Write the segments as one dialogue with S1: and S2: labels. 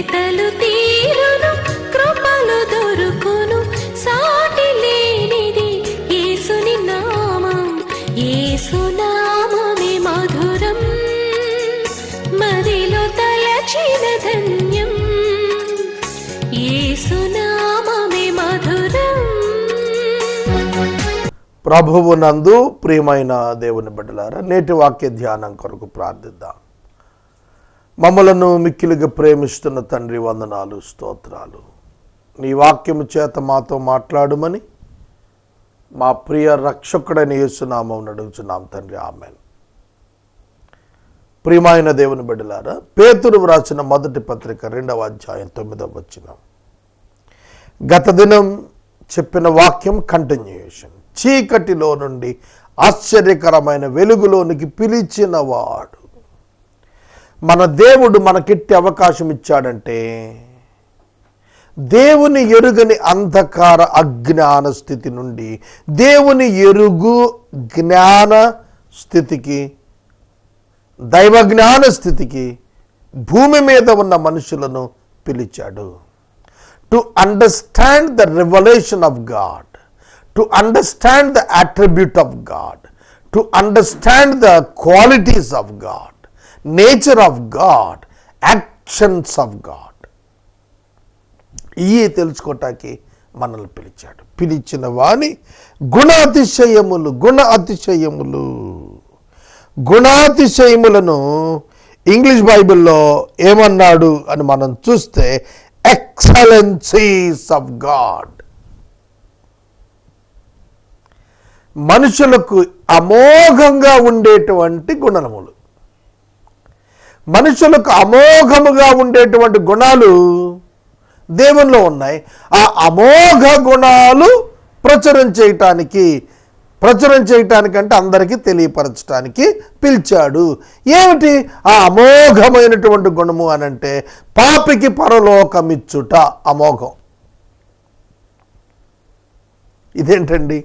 S1: వెతలు తీరును కృపలు దొరుకును సాటి లేనిది యేసుని నామం యేసునామమే మధురం మదిలో తలచిన ధన్యం యేసునామమే మధురం.
S2: ప్రభువునందు ప్రియమైన దేవుని బిడ్డలారా, నేటి వాక్య ధ్యానం కొరకు ప్రార్థిద్దాం. మమ్మలను మిక్కిలిగా ప్రేమిస్తున్న తండ్రి, వందనాలు, స్తోత్రాలు. నీ వాక్యము చేత మాతో మాట్లాడుమని మా ప్రియ రక్షకుడైన యేసునామమున అడుగుచున్నాం తండ్రి, ఆమేన్. ప్రియమైన దేవుని బిడ్డలారా, పేతురు వ్రాసిన మొదటి పత్రిక 2వ అధ్యాయం 9వ వచనం. గత దినం చెప్పిన వాక్యం కంటిన్యూయేషన్. చీకటిలో నుండి ఆశ్చర్యకరమైన వెలుగులోనికి పిలిచిన వాడు. మన దేవుడు మనకిట్టి అవకాశం ఇచ్చాడంటే దేవుని ఎరుగని అంధకార అజ్ఞాన స్థితి నుండి దేవుని ఎరుగు జ్ఞాన స్థితికి, దైవ జ్ఞాన స్థితికి భూమి మీద ఉన్న మనుషులను పిలిచాడు. To understand the revolution of God, to understand the attribute of God, to understand the qualities of God, nature of God, actions of God. ఇవి తెలుసుకోవటానికి మనల్ని పిలిచాడు. పిలిచిన వాని గుణాతిశయములను ఇంగ్లీష్ బైబిల్లో ఏమన్నాడు అని మనం చూస్తే ఎక్సలెన్సీస్ ఆఫ్ గాడ్. మనుషులకు అమోఘంగా ఉండేటువంటి గుణములు, మనుషులకు అమోఘముగా ఉండేటువంటి గుణాలు దేవునిలో ఉన్నాయి. ఆ అమోఘ గుణాలు ప్రచురం చేయటానికంటే అందరికీ తెలియపరచడానికి పిలిచాడు. ఏమిటి ఆ అమోఘమైనటువంటి గుణము అనంటే, పాపికి పరలోకమిచ్చుట అమోఘం. ఇదేంటండి?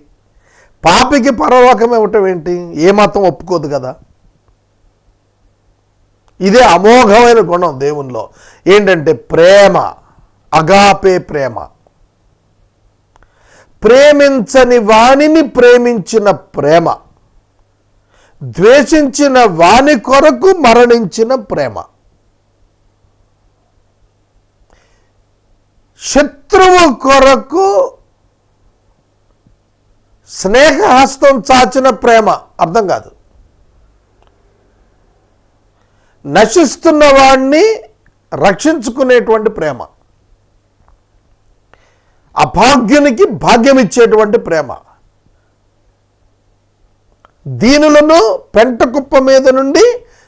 S2: పాపికి పరలోకం ఇవ్వటం ఏంటి? ఏ మతం ఒప్పుకోదు కదా. ఇదే అమోఘమైన గుణం దేవునిలో. ఏంటంటే ప్రేమ, అగాపే ప్రేమ. ప్రేమించని వానిని ప్రేమించిన ప్రేమ, ద్వేషించిన వాని కొరకు మరణించిన ప్రేమ, శత్రువు కొరకు స్నేహహస్తం చాచిన ప్రేమ. అర్థం కాదు. నశిస్తున్న వాణ్ణి రక్షించుకునేటువంటి ప్రేమ, అభాగ్యునికి భాగ్యం ఇచ్చేటువంటి ప్రేమ, దీనులను పెంట కుప్ప మీద నుండి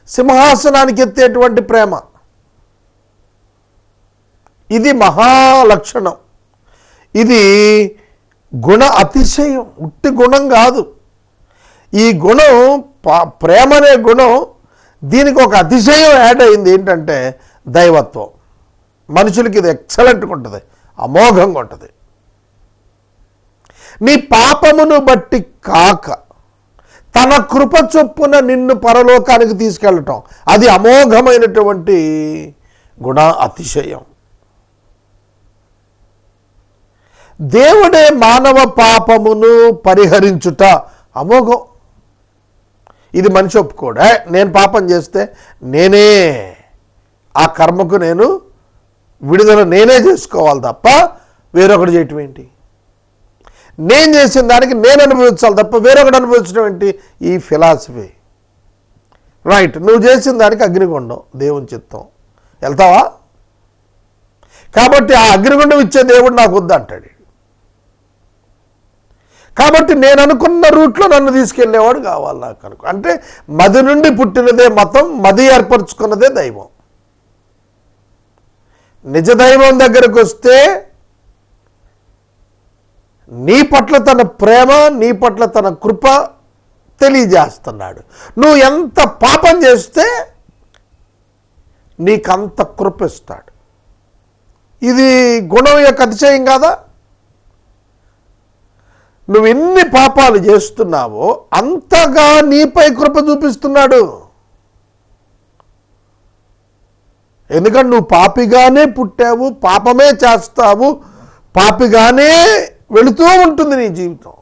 S2: సింహాసనానికి ఎత్తేటువంటి ప్రేమ. ఇది మహాలక్షణం. ఇది గుణ అతిశయం, ఉట్టి గుణం కాదు. ఈ గుణం, ప్రేమ అనే గుణం, దీనికి ఒక అతిశయం యాడ్ అయింది. ఏంటంటే దైవత్వం. మనుషులకి ఇది ఎక్సలెంట్గా ఉంటుంది, అమోఘంగా ఉంటుంది. నీ పాపమును బట్టి కాక తన కృప చొప్పున నిన్ను పరలోకానికి తీసుకెళ్ళటం, అది అమోఘమైనటువంటి గుణ అతిశయం. దేవుడే మానవ పాపమును పరిహరించుట అమోఘం. ఇది మనిషి ఒప్పుకోడా? నేను పాపం చేస్తే నేనే ఆ కర్మకు నేను విడుదల నేనే చేసుకోవాలి తప్ప వేరొకటి చేయటం ఏంటి? నేను చేసిన దానికి నేను అనుభవించాలి తప్ప వేరొకటి అనుభవించడం ఏంటి? ఈ ఫిలాసఫీ. రైట్, నువ్వు చేసిన దానికి అగ్నిగుండం దేవుని చిత్తం, వెళ్తావా? కాబట్టి ఆ అగ్నిగుండం ఇచ్చే దేవుడు నాకు వద్దంటాడు. కాబట్టి నేను అనుకున్న రూట్లో నన్ను తీసుకెళ్లేవాడు కావాలి నాకు అంటే మది నుండి పుట్టినదే మతం, మది ఏర్పరచుకున్నదే దైవం. నిజ దైవం దగ్గరకు వస్తే నీ పట్ల తన ప్రేమ, నీ పట్ల తన కృప తెలియజేస్తున్నాడు. నువ్వు ఎంత పాపం చేస్తే నీకంత కృప ఇస్తాడు. ఇది గుణం యొక్క అతిశయం కాదా? నువ్వు ఎన్ని పాపాలు చేస్తున్నావో అంతగా నీపై కృప చూపిస్తున్నాడు. ఎందుకంటే నువ్వు పాపిగానే పుట్టావు, పాపమే చేస్తావు, పాపిగానే వెళుతూ ఉంటుంది నీ జీవితం.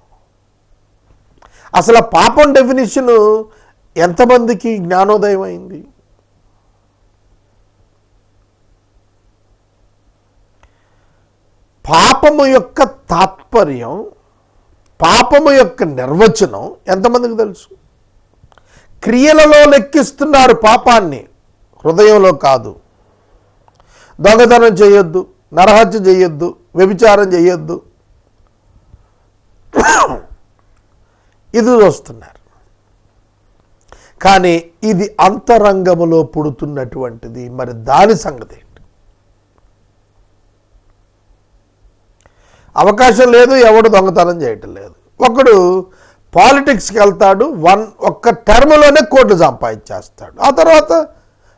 S2: అసలు పాపం డెఫినిషన్ ఎంతమందికి జ్ఞానోదయం అయింది? పాపము యొక్క తాత్పర్యం, పాపము యొక్క నిర్వచనం ఎంతమందికి తెలుసు? క్రియలలో లెక్కిస్తున్నారు పాపాన్ని, హృదయంలో కాదు. దొంగతనం చేయొద్దు, నరహత్య చేయొద్దు, వ్యభిచారం చేయొద్దు, ఇది చూస్తున్నారు. కానీ ఇది అంతరంగములో పుడుతున్నటువంటిది. మరి దాని సంగతి ఏంటి? అవకాశం లేదు, ఎవడు దొంగతనం చేయటం లేదు. ఒకడు పాలిటిక్స్కి వెళ్తాడు, ఒక్క టర్మ్లోనే కోట్లు సంపాదించేస్తాడు. ఆ తర్వాత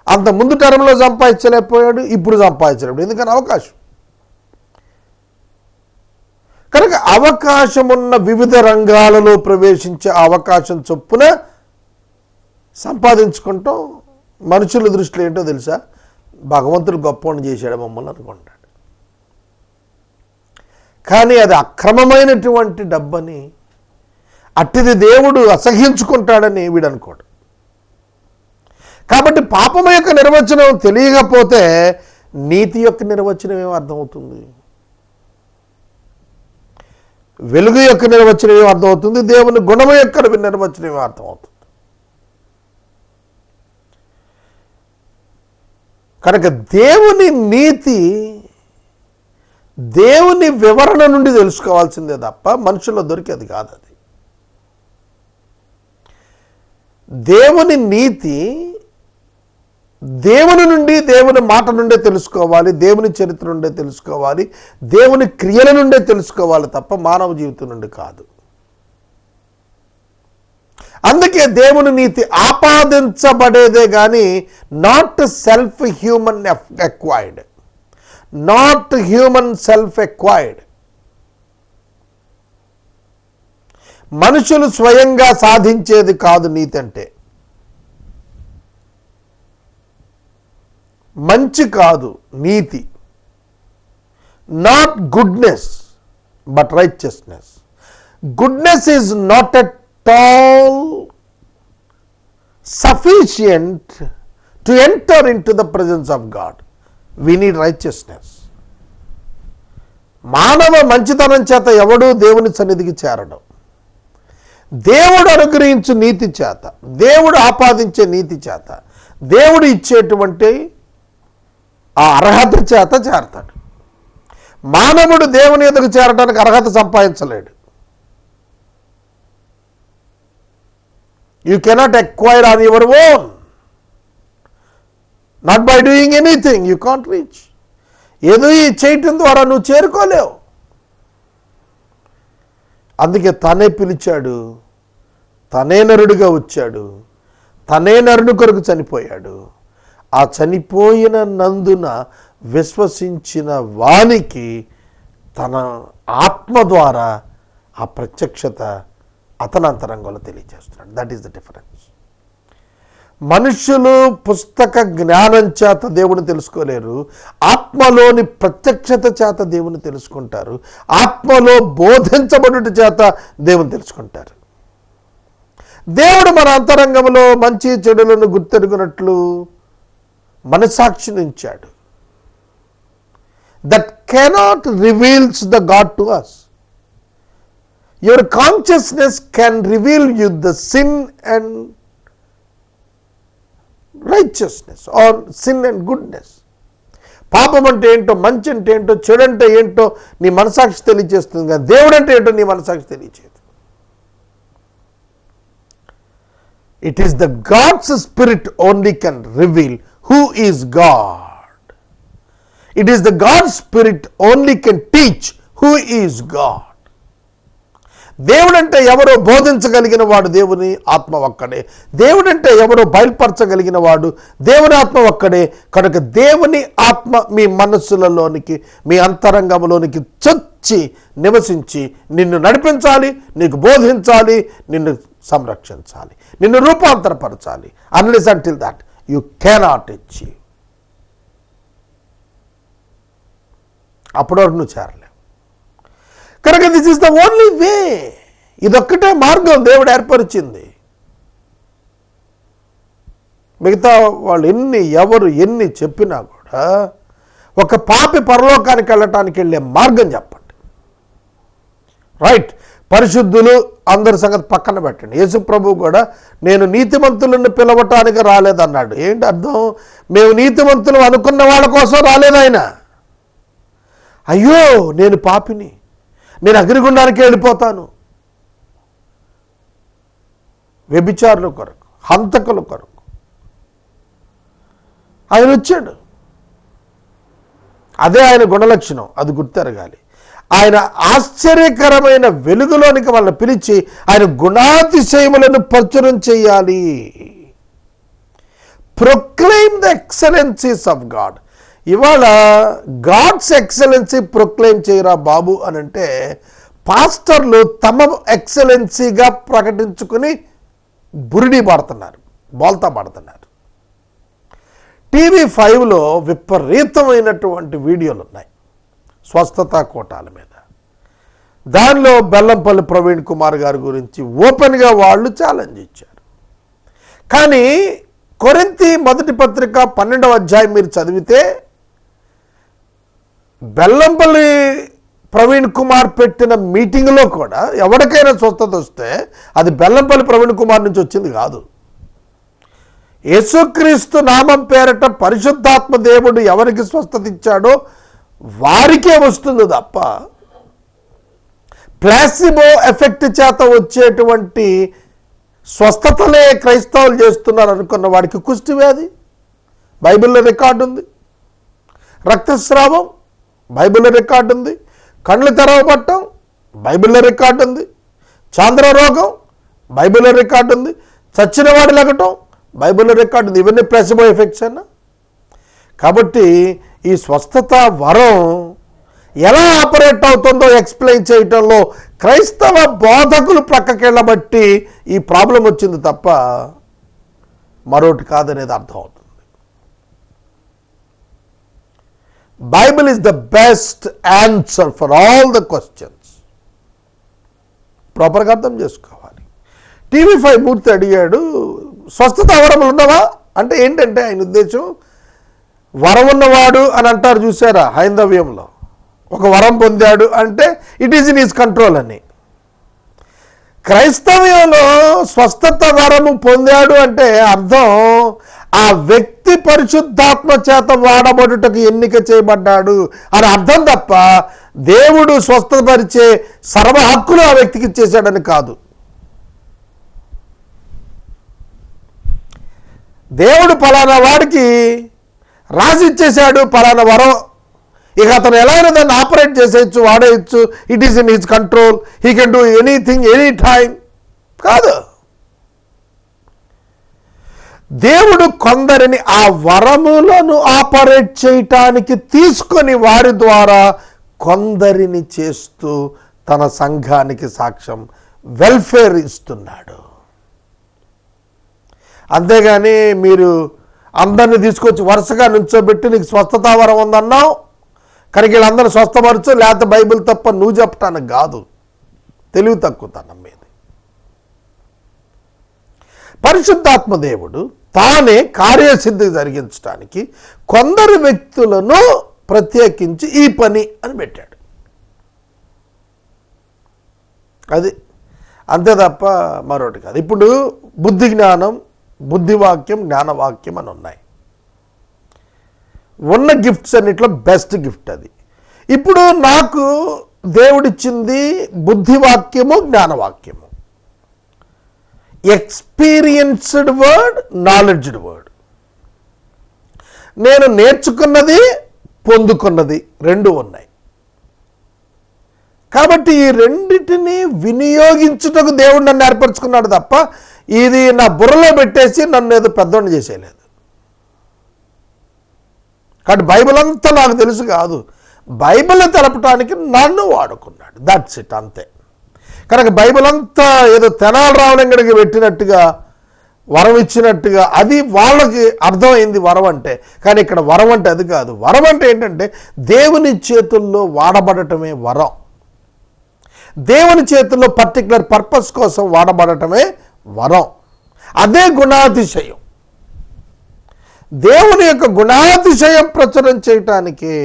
S2: అంత ముందు టర్మ్లో సంపాదించలేకపోయాడు, ఇప్పుడు సంపాదించలేడు. ఎందుకని? అవకాశం. కనుక అవకాశం ఉన్న వివిధ రంగాలలో ప్రవేశించే అవకాశం చొప్పున సంపాదించుకుంటాం. మనుషుల దృష్టిలో ఏంటో తెలుసా? భగవంతుడు గొప్పవాడిని చేశాడు మమ్మల్ని అనుకుంటాడు. కానీ అది అక్రమమైనటువంటి డబ్బని, అట్టిది దేవుడు అసహ్యించుకుంటాడని వీడు అనుకోడు. కాబట్టి పాపం యొక్క నిర్వచనం తెలియకపోతే నీతి యొక్క నిర్వచనం ఏమో అర్థమవుతుంది, వెలుగు యొక్క నిర్వచనం ఏమో అర్థమవుతుంది, దేవుని గుణము యొక్క నిర్వచనం ఏమో అర్థమవుతుంది. కనుక దేవుని నీతి దేవుని వివరణ నుండి తెలుసుకోవాల్సిందే తప్ప మనుషుల్లో దొరికేది కాదు. అది దేవుని నీతి దేవుని నుండి, దేవుని మాట నుండే తెలుసుకోవాలి, దేవుని చరిత్ర నుండే తెలుసుకోవాలి, దేవుని క్రియల నుండే తెలుసుకోవాలి తప్ప మానవ జీవితం నుండి కాదు. అందుకే దేవుని నీతి ఆపాదించబడేదే కానీ not self human acquired, not human self acquired. మనుషులు స్వయంగా సాధించేది కాదు నీతి అంటే. మంచి కాదు నీతి. Not goodness but righteousness. Goodness is not at all sufficient to enter in to the presence of God. We need righteousness. మానవ మంచితనం చేత ఎవడూ దేవుని సన్నిధికి చేరడం. దేవుడు అనుగ్రహించు నీతి చేత, దేవుడు ఆపాదించే నీతి చేత, దేవుడు ఇచ్చేటువంటి ఆ అర్హత చేత చేరతాడు. మానవుడు దేవుని ఎదుగు చేరడానికి అర్హత సంపాదించలేడు. You cannot acquire on your own, not by doing anything. You can't reach. ఏదో ఈ చేయటం ద్వారా నువ్వు చేరుకోలేవు. అందుకే తనే పిలిచాడు, తనే నరుడిగా వచ్చాడు, తనే నరుని కొరకు చనిపోయాడు. ఆ చనిపోయిన నందున విశ్వసించిన వానికి తన ఆత్మ ద్వారా ఆ ప్రత్యక్షత అతని అంతరంగంలో తెలియజేస్తున్నాడు. That is the difference. మనుషులు పుస్తక జ్ఞానం చేత దేవుని తెలుసుకోలేరు, ఆత్మలోని ప్రత్యక్షత చేత దేవుని తెలుసుకుంటారు, ఆత్మలో బోధించబడుట చేత దేవుని తెలుసుకుంటారు. దేవుడు మన అంతరంగంలో మంచి చెడులను గుర్తెరుగునట్లు మనసాక్షిని ఉంచాడు. That cannot reveals the God to us. Your consciousness can reveal you the sin and righteousness or sin and goodness. పాపం అంటే ఏంటో, మంచి అంటే ఏంటో, చెడు అంటే ఏంటో నీ మనసాక్షి తెలియజేస్తుంది, కానీ దేవుడు అంటే ఏంటో నీ మనసాక్షి తెలియజేయదు. It is the God's spirit only can reveal who is God. It is the God's spirit only can teach who is God. దేవుడంటే ఎవరో బోధించగలిగిన వాడు దేవుని ఆత్మ ఒక్కడే. దేవుడంటే ఎవరో బయలుపరచగలిగిన వాడు దేవుని ఆత్మ ఒక్కడే. కనుక దేవుని ఆత్మ మీ మనస్సులలోనికి, మీ అంతరంగంలోనికి చొచ్చి నివసించి నిన్ను నడిపించాలి, నీకు బోధించాలి, నిన్ను సంరక్షించాలి, నిన్ను రూపాంతరపరచాలి. Unless until that you cannot achieve. అప్పటి వరకు నువ్వు చేరలేవు. కనుక this is the only way. ఇదొక్కటే మార్గం దేవుడు ఏర్పరిచింది. మిగతా వాళ్ళు ఎవరు ఎన్ని చెప్పినా కూడా ఒక పాపి పరలోకానికి వెళ్ళటానికి వెళ్ళే మార్గం చెప్పండి. రైట్, పరిశుద్ధులు అందరి సంగతి పక్కన పెట్టండి. యేసు ప్రభు కూడా నేను నీతిమంతులను పిలవటానికి రాలేదన్నాడు. ఏంటి అర్థం? మేము నీతిమంతులు అనుకున్న వాళ్ళ కోసం రాలేదు ఆయన. అయ్యో నేను పాపిని, నేను అగ్నిగుండానికి వెళ్ళిపోతాను, వ్యభిచారుల కొరకు, హంతకుల కొరకు ఆయన వచ్చాడు. అదే ఆయన గుణలక్షణం, అది గుర్తెరగాలి. ఆయన ఆశ్చర్యకరమైన వెలుగులోనికి వాళ్ళని పిలిచి ఆయన గుణాతిశయములను ప్రచురం చేయాలి. Proclaim the excellencies of God. ఇవాళ గాడ్స్ ఎక్సలెన్సీ ప్రొక్లెయిమ్ చేయరా బాబు అని అంటే పాస్టర్లు తమ ఎక్సలెన్సీగా ప్రకటించుకుని బురిడి పడుతున్నారు, బోల్తా పడుతున్నారు. TV5లో విపరీతమైనటువంటి వీడియోలు ఉన్నాయి స్వస్థతా కోటాల మీద. దానిలో బెల్లంపల్లి ప్రవీణ్ కుమార్ గారి గురించి ఓపెన్గా వాళ్ళు ఛాలెంజ్ ఇచ్చారు. కానీ కొరింథీ మొదటి పత్రిక 12వ అధ్యాయం మీరు చదివితే బెల్లంపల్లి ప్రవీణ్ కుమార్ పెట్టిన మీటింగ్లో కూడా ఎవరికైనా స్వస్థత వస్తే అది బెల్లంపల్లి ప్రవీణ్ కుమార్ నుంచి వచ్చింది కాదు. యేసుక్రీస్తు నామం పేరట పరిశుద్ధాత్మ దేవుడు ఎవరికి స్వస్థత ఇచ్చాడో వారికే వస్తుంది తప్ప ప్లాసిబో ఎఫెక్ట్ చేత వచ్చేటువంటి స్వస్థతలే క్రైస్తవులు చేస్తున్నారు అనుకున్న వాడికి కుష్టి వ్యాధి బైబిల్లో రికార్డు ఉంది, రక్తస్రావం బైబిల్లో రికార్డు ఉంది, కళ్ళు తెరవబట్టం బైబిల్లో రికార్డు ఉంది, చాంద్ర రోగం బైబిల్లో రికార్డు ఉంది, చచ్చిన వాడు లెగటం బైబిల్లో రికార్డు ఉంది. ఇవన్నీ ప్లాసిబో ఎఫెక్ట్స్ అన్నా. కాబట్టి ఈ స్వస్థత వరం ఎలా ఆపరేట్ అవుతుందో ఎక్స్ప్లెయిన్ చేయటంలో క్రైస్తవ బోధకులు ప్రక్కకెళ్ళబట్టి ఈ ప్రాబ్లం వచ్చింది తప్ప మరొకటి కాదనేది అర్థమవుతుంది. Bible is the best answer for all the questions. ప్రాపర్గా అర్థం చేసుకోవాలి. TV5 మూర్తి అడిగాడు, స్వస్థత వరములు ఉన్నవా అంటే ఏంటంటే ఆయన ఉద్దేశం వరం ఉన్నవాడు అని అంటారు చూసారా హైందవ్యంలో, ఒక వరం పొందాడు అంటే it is in his control అని. క్రైస్తవ్యంలో స్వస్థత వరము పొందాడు అంటే అర్థం ఆ వ్యక్తి పరిశుద్ధాత్మ చేత వాడబడుటకు ఎన్నిక చేయబడ్డాడు అని అర్థం తప్ప దేవుడు స్వస్థపరిచే సర్వ హక్కులు ఆ వ్యక్తికి ఇచ్చేశాడని కాదు. దేవుడు పలానా వాడికి రాసి ఇచ్చేశాడు పలానా వరం, ఇక అతను ఎలా అయినా దాన్ని ఆపరేట్ చేసేయచ్చు, వాడేయచ్చు, it is in his control, he can do anything any time కాదు. దేవుడు కొందరిని ఆ వరములను ఆపరేట్ చేయటానికి తీసుకొని వారి ద్వారా కొందరిని చేస్తూ తన సంఘానికి సాక్ష్యం వెల్ఫేర్ ఇస్తున్నాడు. అంతేగాని మీరు అందరినీ తీసుకొచ్చి వరుసగా నుంచోబెట్టి నీకు స్వస్థతా వరం ఉందన్నావు కనుక వీళ్ళందరూ స్వస్థపరచు లేకపోతే బైబిల్ తప్ప నువ్వు చెప్పటానికి కాదు. తెలివి తక్కువతనం మీద. పరిశుద్ధాత్మ దేవుడు తానే కార్యసిద్ధి జరిగించడానికి కొందరు వ్యక్తులను ప్రత్యేకించి ఈ పని అని పెట్టాడు. అది అంతే తప్ప మరొకటి కాదు. ఇప్పుడు బుద్ధి జ్ఞానం, బుద్ధివాక్యం, జ్ఞానవాక్యం అని ఉన్నాయి. ఉన్న గిఫ్ట్స్ అన్నిట్లో బెస్ట్ గిఫ్ట్ అది. ఇప్పుడు నాకు దేవుడిచ్చింది బుద్ధివాక్యము, జ్ఞానవాక్యము. Experienced word, knowledged word. నేను నేర్చుకున్నది, పొందుకున్నది రెండు ఉన్నాయి. కాబట్టి ఈ రెండిటిని వినియోగించుటకు దేవుడు నన్ను ఏర్పరచుకున్నాడు తప్ప ఇది నా బుర్రలో పెట్టేసి నన్ను ఏదో పెద్దోడిని చేసేయలేదు. కాబట్టి బైబిల్ అంతా నాకు తెలుసు కాదు, బైబిల్ తెలపటానికి నన్ను వాడుకున్నాడు. దట్స్ ఇట్, అంతే. కనుక బైబిల్ అంతా ఏదో తెనాలి రావణంగడికి పెట్టినట్టుగా వరం ఇచ్చినట్టుగా అది వాళ్ళకి అర్థమైంది వరం అంటే. కానీ ఇక్కడ వరం అంటే అది కాదు. వరం అంటే ఏంటంటే దేవుని చేతుల్లో వాడబడటమే వరం. దేవుని చేతుల్లో పర్టికులర్ పర్పస్ కోసం వాడబడటమే వరం. అదే గుణాతిశయం. దేవుని యొక్క గుణాతిశయం ప్రచురం చేయటానికే,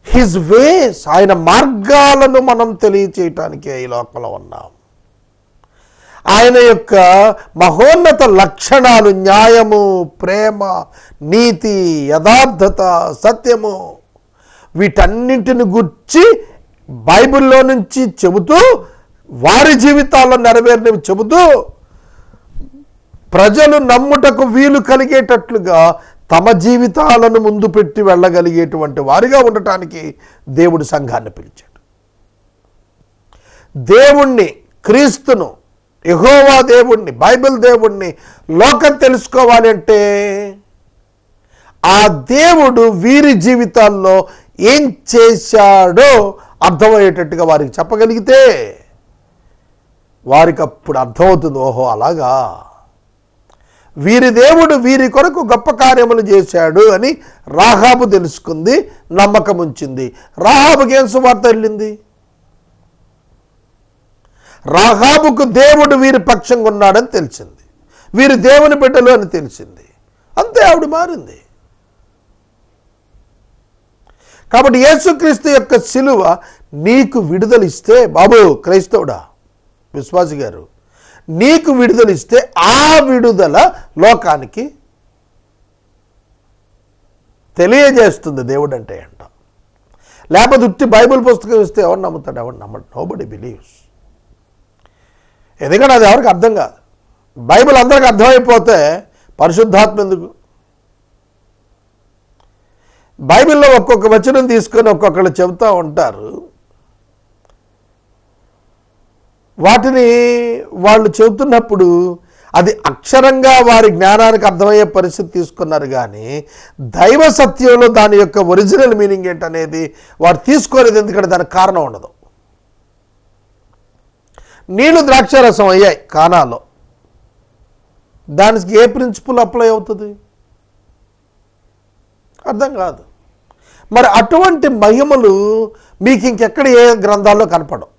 S2: హిజ్ వేస్, ఆయన మార్గాలను మనం తెలియచేయటానికే ఈ లోకంలో ఉన్నాం. ఆయన యొక్క మహోన్నత లక్షణాలు, న్యాయము, ప్రేమ, నీతి, యథార్థత, సత్యము, వీటన్నింటిని గురించి బైబిల్లో నుంచి చెబుతూ, వారి జీవితాల్లో నెరవేరినవి చెబుతూ, ప్రజలు నమ్ముటకు వీలు కలిగేటట్లుగా తమ జీవితాలను ముందు పెట్టి వెళ్ళగలిగేటువంటి వారిగా ఉండటానికి దేవుడు సంఘాన్ని పిలిచాడు. దేవుణ్ణి, క్రీస్తును, యెహోవా దేవుణ్ణి, బైబిల్ దేవుణ్ణి లోకం తెలుసుకోవాలి అంటే ఆ దేవుడు వీరి జీవితాల్లో ఏం చేశాడో అర్థమయ్యేటట్టుగా వారికి చెప్పగలిగితే వారికి అప్పుడు అర్థమవుతుంది, ఓహో అలాగా వీరి దేవుడు వీరి కొరకు గొప్ప కార్యములు చేశాడు అని రాహాబు తెలుసుకుంది, నమ్మకం ఉంచింది. రాహాబుకి ఏం సువార్త వెళ్ళింది? రాహాబుకు దేవుడు వీరి పక్షంగా ఉన్నాడని తెలిసింది, వీరి దేవుని బిడ్డలు అని తెలిసింది. అంతే, ఆవిడ మారింది. కాబట్టి యేసుక్రీస్తు యొక్క సిలువ నీకు విడుదల ఇస్తే, బాబు క్రైస్తవుడా, విశ్వాసి గారు, నీకు విడుదల ఇస్తే ఆ విడుదల లోకానికి తెలియజేస్తుంది దేవుడు అంటే అంట. లేకపోతే ఉట్టి బైబిల్ పుస్తకం ఇస్తే ఎవరు నమ్ముతాడు? ఎవరు నమ్మడు. Nobody believes. ఎందుకంటే అది ఎవరికి అర్థం కాదు. బైబిల్ అందరికి అర్థమైపోతే పరిశుద్ధాత్మ ఎందుకు? బైబిల్లో ఒక్కొక్క వచనం తీసుకొని ఒక్కొక్కళ్ళు చెబుతూ ఉంటారు. వాటిని వాళ్ళు చెబుతున్నప్పుడు అది అక్షరంగా వారి జ్ఞానానికి అర్థమయ్యే పరిస్థితి తీసుకున్నారు, కానీ దైవ సత్యంలో దాని యొక్క ఒరిజినల్ మీనింగ్ ఏంటనేది వారు తీసుకోలేదు. ఎందుకంటే దానికి కారణం ఉండదు. నీళ్లు ద్రాక్షారసం అయ్యాయి కానాలో, దానికి ఏ ప్రిన్సిపల్ అప్లై అవుతుంది? అర్థం కాదు. మరి అటువంటి మహిమలు మీకు ఇంకెక్కడ ఏ గ్రంథాల్లో కనపడవు.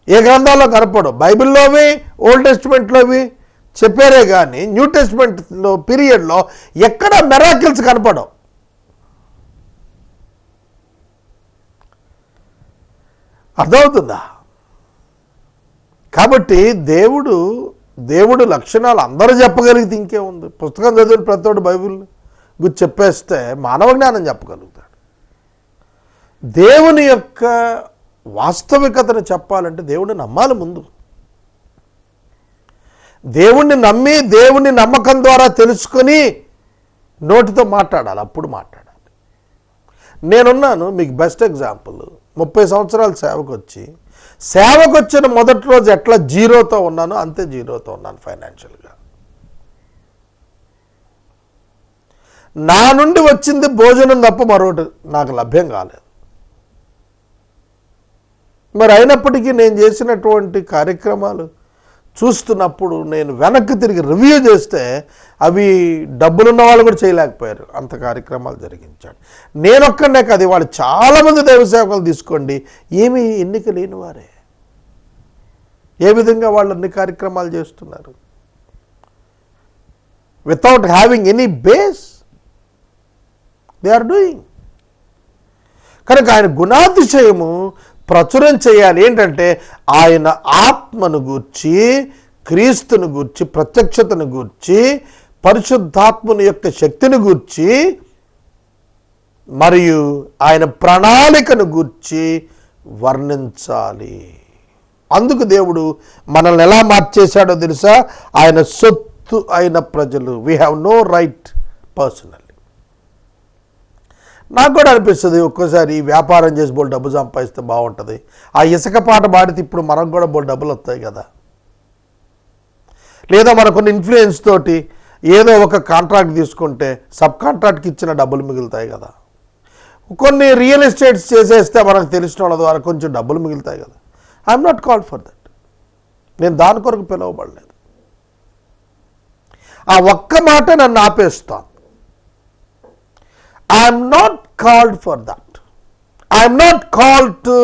S2: ఏ గ్రంథాల్లో కనపడవు. బైబిల్లోవి, ఓల్డ్ టెస్టిమెంట్లోవి చెప్పారే కానీ న్యూ టెస్టిమెంట్లో పీరియడ్లో ఎక్కడ మిరాకిల్స్ కనపడవు. అర్థమవుతుందా? కాబట్టి దేవుడు లక్షణాలు అందరూ చెప్పగలిగితే ఇంకేముంది? పుస్తకం చదివిన ప్రతివాడు బైబిల్ గురించి చెప్పేస్తే మానవ జ్ఞానం చెప్పగలుగుతాడు. దేవుని యొక్క వాస్తవికతను చెప్పాలంటే దేవుడిని నమ్మాలి ముందు. దేవుణ్ణి నమ్మి, దేవుని నమ్మకం ద్వారా తెలుసుకొని నోటితో మాట్లాడాలి, అప్పుడు మాట్లాడాలి. నేనున్నాను, మీకు బెస్ట్ ఎగ్జాంపుల్. 30 సంవత్సరాలు సేవకు వచ్చిన మొదటి రోజు ఎట్లా జీరోతో ఉన్నానో అంతే జీరోతో ఉన్నాను ఫైనాన్షియల్గా. నా నుండి వచ్చింది భోజనం తప్ప మరొకటి నాకు లభ్యం కాలేదు. మరి అయినప్పటికీ నేను చేసినటువంటి కార్యక్రమాలు చూస్తున్నప్పుడు నేను వెనక్కి తిరిగి రివ్యూ చేస్తే అవి డబ్బులున్న వాళ్ళు కూడా చేయలేకపోయారు. అంత కార్యక్రమాలు జరిగించాడు. నేనొక్కడే కాదు, వాళ్ళు చాలామంది దైవ సేవకులు తీసుకోండి, ఏమీ ఎన్నిక లేని వారే. ఏ విధంగా వాళ్ళు అన్ని కార్యక్రమాలు చేస్తున్నారు? Without having any base they are doing. కనుక ఆయన గుణాతిశయము ప్రచురం చేయాలి. ఏంటంటే ఆయన ఆత్మను గూర్చి, క్రీస్తుని గూర్చి, ప్రత్యక్షతను గూర్చి, పరిశుద్ధాత్మని యొక్క శక్తిని గూర్చి, మరియు ఆయన ప్రణాళికను గూర్చి వర్ణించాలి. అందుకు దేవుడు మనల్ని ఎలా మార్చేశాడో తెలుసా? ఆయన సొత్తు అయిన ప్రజలు. We have no right personally. నాకు కూడా అనిపిస్తుంది ఒక్కోసారి వ్యాపారం చేసి బోల్ డబ్బు సంపాదిస్తే బాగుంటుంది. ఆ ఇసుక పాట పాడితే ఇప్పుడు మనకు కూడా బోల్ డబ్బులు వస్తాయి కదా. లేదా మన కొన్ని ఇన్ఫ్లుయెన్స్ తోటి ఏదో ఒక కాంట్రాక్ట్ తీసుకుంటే సబ్ కాంట్రాక్ట్కి ఇచ్చిన డబ్బులు మిగులుతాయి కదా. కొన్ని రియల్ ఎస్టేట్స్ చేసేస్తే మనకు తెలిసిన వాళ్ళ ద్వారా కొంచెం డబ్బులు మిగులుతాయి కదా. I'm not called for that. నేను దాని కొరకు పిలువబడలేదు. ఆ ఒక్క మాట నన్ను ఆపేస్తాను. I'm not called for that. I'm not called to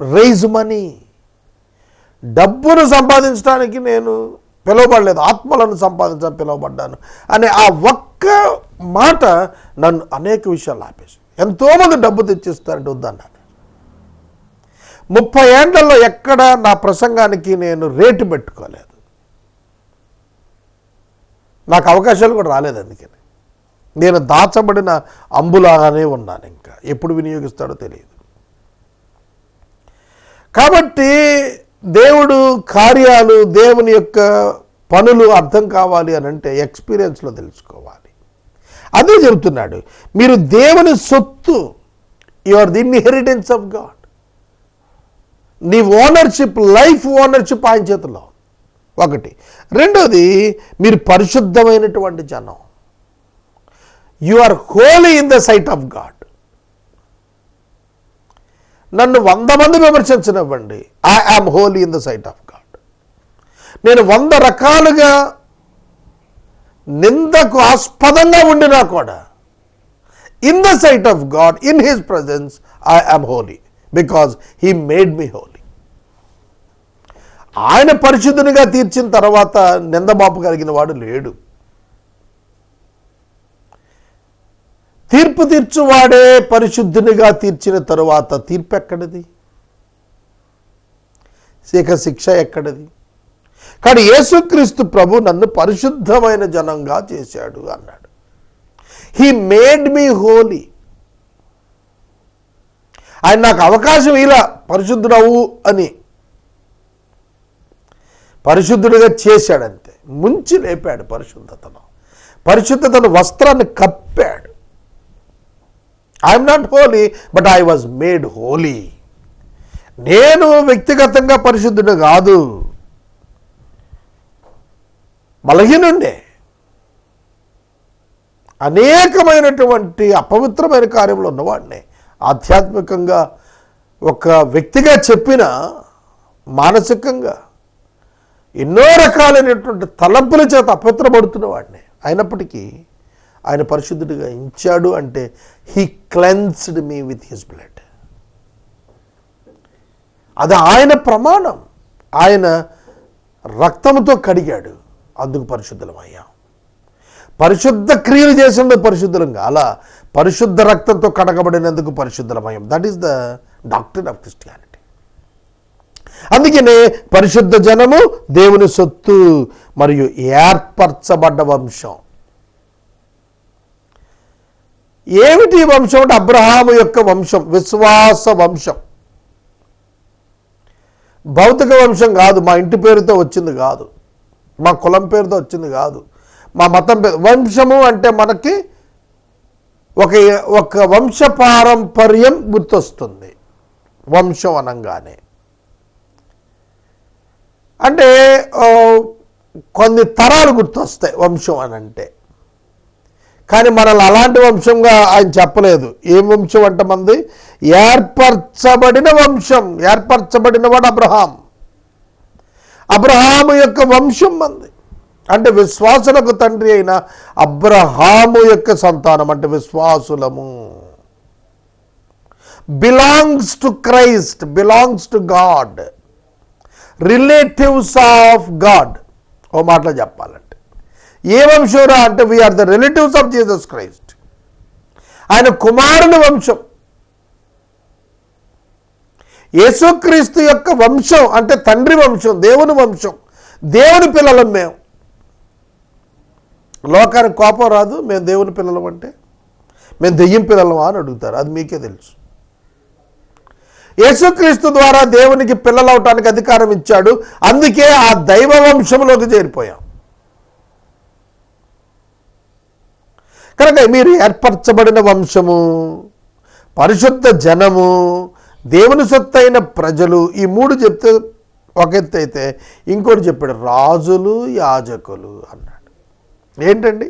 S2: raise money. డబ్బును సంపాదించడానికి నేను పిలువబడలేదు, ఆత్మలను సంపాదించడానికి పిలువబడ్డాను అనే ఆ ఒక్క మాట నన్ను అనేక విషయాలు ఆపేసి. ఎంతోమంది డబ్బు తెచ్చిస్తారంటే వద్దన్నాను. 30 ఏళ్లలో ఎక్కడ నా ప్రసంగానికి నేను రేటు పెట్టుకోలేదు. నాకు అవకాశాలు కూడా రాలేదు. అందుకని నేను దాచబడిన అంబులాగానే ఉన్నాను. ఇంకా ఎప్పుడు వినియోగిస్తాడో తెలియదు. కాబట్టి దేవుడు కార్యాలు, దేవుని యొక్క పనులు అర్థం కావాలి అని అంటే ఎక్స్పీరియన్స్లో తెలుసుకోవాలి. అదే చెబుతున్నాడు, మీరు దేవుని సొత్తు. You are the inheritance of God. నీ ఓనర్షిప్, లైఫ్ ఓనర్షిప్ ఆయన చేతిలో. ఒకటి. రెండోది, మీరు పరిశుద్ధమైనటువంటి జనం. You are holy in the sight of God. నన్ను 100 మంది విమర్శించనివ్వండి, I am holy in the sight of God. నేను 100 రకాలుగా నిందకు ఆస్పదంగా ఉండినా కూడా in the sight of God, in his presence, I am holy because he made me holy. ఆయన పరిశుద్ధునిగా తీర్చిన తర్వాత నిందబాపు కలిగిన వాడు లేడు. తీర్పు తీర్చువాడే పరిశుద్ధునిగా తీర్చిన తరువాత తీర్పు ఎక్కడిది? శిక్ష ఎక్కడిది? కానీ యేసుక్రీస్తు ప్రభు నన్ను పరిశుద్ధమైన జనంగా చేశాడు అన్నాడు. He made me holy. ఆయన నాకు అవకాశం ఇలా పరిశుద్ధుడవు అని, పరిశుద్ధుడిగా చేశాడంతే. ముంచి లేపాడు పరిశుద్ధతను వస్త్రాన్ని కప్పాడు. I'm not holy but I was made holy. నేను వ్యక్తిగతంగా పరిశుద్ధుడు కాదు, బలహీనుండే. అనేకమైనటువంటి అపవిత్రమైన కార్యంలో ఉన్నవాడిని. ఆధ్యాత్మికంగా ఒక వ్యక్తిగా చెప్పిన, మానసికంగా ఎన్నో రకాలైనటువంటి తలంపుల చేత అపవిత్రపడుతున్న వాడిని. అయినప్పటికీ ఆయన పరిశుద్ధుడిగా ఎంచాడు. అంటే he cleansed me with his blood. అది ఆయన ప్రమాణం. ఆయన రక్తంతో కడిగాడు, అందుకు పరిశుద్ధులమయ్యాం. పరిశుద్ధ క్రియలు చేసిన పరిశుద్ధులం అలా పరిశుద్ధ రక్తంతో కడగబడినందుకు పరిశుద్ధులమయ్యాం. That is the doctrine of Christianity. అందుకనే పరిశుద్ధ జనము, దేవుని సొత్తు, మరియు ఏర్పరచబడ్డ వంశం. ఏమిటి వంశం అంటే అబ్రహాము యొక్క వంశం, విశ్వాస వంశం. భౌతిక వంశం కాదు, మా ఇంటి పేరుతో వచ్చింది కాదు, మా కులం పేరుతో వచ్చింది కాదు, మా మతం పేరు. వంశము అంటే మనకి ఒక వంశ పారంపర్యం గుర్తొస్తుంది వంశం అనగానే. అంటే కొన్ని తరాలు గుర్తొస్తాయి వంశం అని అంటే. కానీ మనల్ని అలాంటి వంశంగా ఆయన చెప్పలేదు. ఏం వంశం అంటే మంది ఏర్పరచబడిన వంశం. ఏర్పరచబడిన వాడు అబ్రహాము యొక్క వంశం మంది. అంటే విశ్వాసులకు తండ్రి అయిన అబ్రహాము యొక్క సంతానం, అంటే విశ్వాసులము. Belongs to Christ, belongs to God, relatives of God. ఓ మాటలో చెప్పాలంటే ఏ వంశంరా అంటే we are the relatives of Jesus Christ. ఆయన కుమారుని వంశం. యేసుక్రీస్తు యొక్క వంశం అంటే తండ్రి వంశం, దేవుని వంశం, దేవుని పిల్లలం మేము. లోకానికి కోపం రాదు మేము దేవుని పిల్లలం అంటే. మేము దెయ్యం పిల్లలమా అని అడుగుతారు, అది మీకే తెలుసు. యేసుక్రీస్తు ద్వారా దేవునికి పిల్లలవటానికి అధికారం ఇచ్చాడు. అందుకే ఆ దైవ వంశంలోకి చేరిపోయాం. కనుక మీరు ఏర్పరచబడిన వంశము, పరిశుద్ధ జనము, దేవుని సొత్తైన ప్రజలు. ఈ 3 చెప్తే ఒక ఎత్తు అయితే, ఇంకోటి చెప్పాడు రాజులు, యాజకులు అన్నాడు. ఏంటండి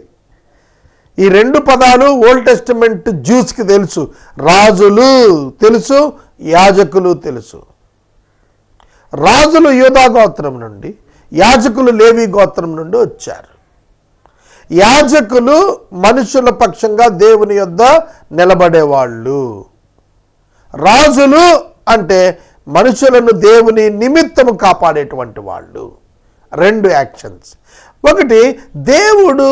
S2: ఈ 2 పదాలు? ఓల్డ్ టెస్టిమెంట్ జ్యూస్కి తెలుసు. రాజులు తెలుసు, యాజకులు తెలుసు. రాజులు యూదా గోత్రం నుండి, యాజకులు లేవి గోత్రం నుండి వచ్చారు. యాజకులు మనుషుల పక్షంగా దేవుని యొద్ద నిలబడేవాళ్ళు. రాజులు అంటే మనుషులను దేవుని నిమిత్తము కాపాడేటువంటి వాళ్ళు. రెండు యాక్షన్స్. ఒకటి, దేవుడు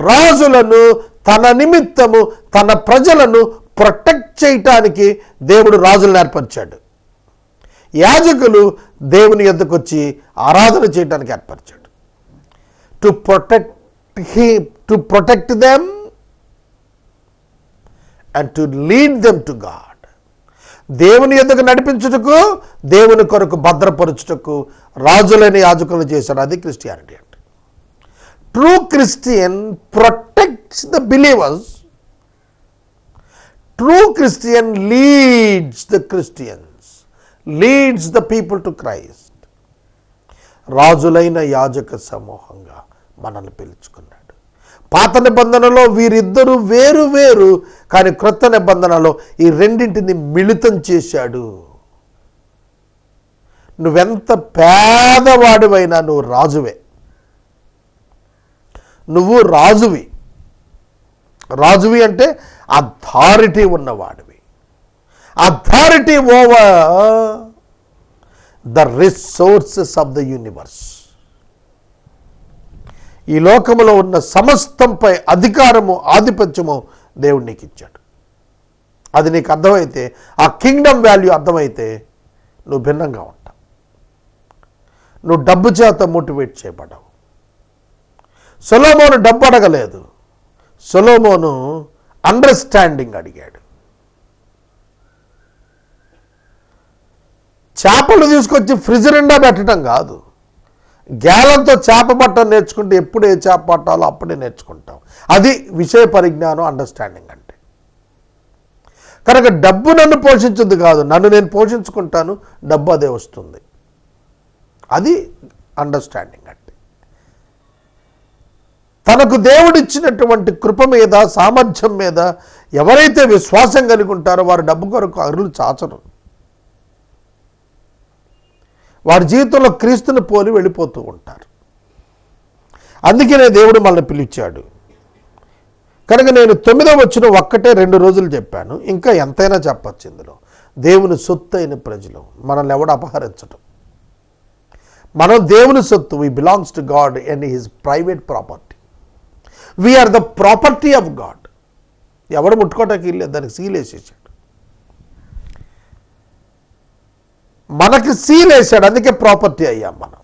S2: రాజులను తన నిమిత్తము తన ప్రజలను ప్రొటెక్ట్ చేయటానికి దేవుడు రాజులను ఏర్పరిచాడు. యాజకులు దేవుని యొద్దకు వచ్చి ఆరాధన చేయడానికి ఏర్పరిచాడు. To protect them and to lead them to God. దేవుని యొద్దకు నడిపించుటకు, దేవుని కొరకు భద్రపరచుటకు రాజులని యాజకులను చేశాడు. అది క్రిస్టియానిటీ అంటే. True Christian protects the believers. True Christian leads the Christians, leads the people to Christ. రాజులైన యాజక సమూహంగా మనల్ని పిలుచుకున్నాడు. పాత నిబంధనలో వీరిద్దరూ వేరు వేరు, కానీ క్రొత్త నిబంధనలో ఈ రెండింటిని మిళితం చేశాడు. నువ్వెంత పేదవాడివైనా నువ్వు రాజువే. నువ్వు రాజువి. రాజువి అంటే అథారిటీ ఉన్నవాడివి. Authority over the resources of the universe. ఈ లోకములో ఉన్న సమస్తంపై అధికారము, ఆధిపత్యము దేవుడు నీకు ఇచ్చాడు. అది నీకు అర్థమైతే, ఆ కింగ్డమ్ వాల్యూ అర్థమైతే నువ్వు భిన్నంగా ఉంటావు. నువ్వు డబ్బు చేత మోటివేట్ చేయబడవు. సొలొమోను డబ్బు అడగలేదు, సొలొమోను అండర్స్టాండింగ్ అడిగాడు. చేపలు తీసుకొచ్చి ఫ్రిడ్జ్ నిండా పెట్టడం కాదు, గ్యాలంతో చేప పట్టడం నేర్చుకుంటే ఎప్పుడు ఏ చేప పట్టాలో అప్పుడే నేర్చుకుంటాం. అది విషయ పరిజ్ఞానం, అండర్స్టాండింగ్ అంటే. కనుక డబ్బు నన్ను పోషించదు కాదు, నన్ను నేను పోషించుకుంటాను, డబ్బు అదే వస్తుంది. అది అండర్స్టాండింగ్ అంటే. తనకు దేవుడిచ్చినటువంటి కృప మీద, సామర్థ్యం మీద ఎవరైతే విశ్వాసం కలిగి ఉంటారో వారు డబ్బు కొరకు అరులు చాచరు. వారి జీవితంలో క్రీస్తుని పోలి వెళ్ళిపోతూ ఉంటారు. అందుకనే దేవుడు మనల్ని పిలిచాడు. కనుక నేను 9వ వచనం ఒక్కటే 2 రోజులు చెప్పాను, ఇంకా ఎంతైనా చెప్పచ్చు. ఇందులో దేవుని సొత్తు అయిన ప్రజలు, మనల్ని ఎవడు అపహరించడం. మనం దేవుని సొత్తు. We belongs to God and his private property. We are the property of God. ఎవడు ముట్టుకోవటానికి వెళ్ళలేదు, దానికి సీల్ వేసేసాడు. మనకి సీల్ వేసాడు, అందుకే ప్రాపర్టీ అయ్యాం మనం.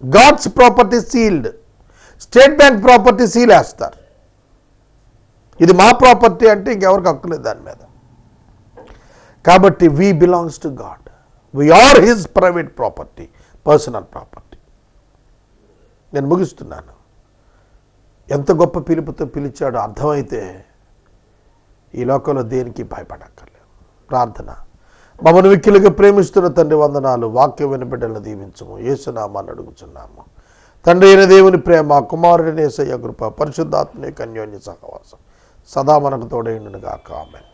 S2: God's property sealed. State bank property seal వేస్తారు. ఇది మా ప్రాపర్టీ అంటే ఇంకెవరికి హక్కు లేదు దాని మీద. కాబట్టి we belongs to God. We are his private property, personal property. నేను ముగిస్తున్నాను. ఎంత గొప్ప పిలుపుతో పిలిచాడో అర్థమైతే ఈ లోకంలో దేనికి భయపడక్కర్లేదు. ప్రార్థన. మమ్మల్ని మిక్కిలిగా ప్రేమిస్తున్న తండ్రి వందనాలు. వాక్యం వినబిడ్డలను దీవించము. యేసునామాన్ని అడుగుచున్నాము తండ్రి. అయిన దేవుని ప్రేమ, కుమారుడిని యేసయ్య కృప, పరిశుద్ధాత్మ అన్యోన్య సహవాసం సదా మనకు తోడైండును గాక. ఆమేన్.